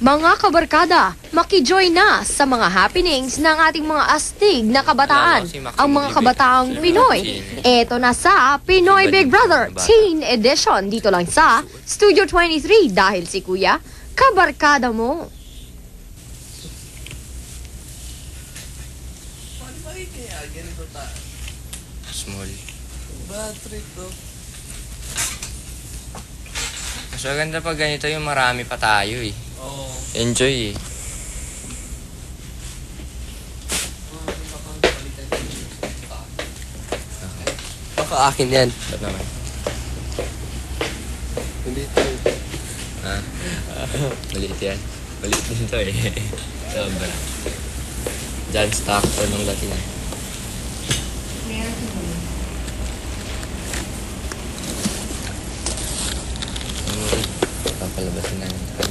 Mga kabarkada, makijoin na sa mga happenings ng ating mga astig na kabataan, ang mga kabataang Pinoy. Eto na sa Pinoy Big Brother Teen Edition, dito lang sa Studio 23 dahil si Kuya, kabarkada mo. Kaya ganito Small. bad trip to. Mas maganda pag ganito yung marami pa tayo eh. Oo. Enjoy eh. Baka akin yan. Ba't naman? Hindi to. Ha? Maliit yan. Maliit din to eh. Sobra. John Stockton ng Latin. Papalabasin namin.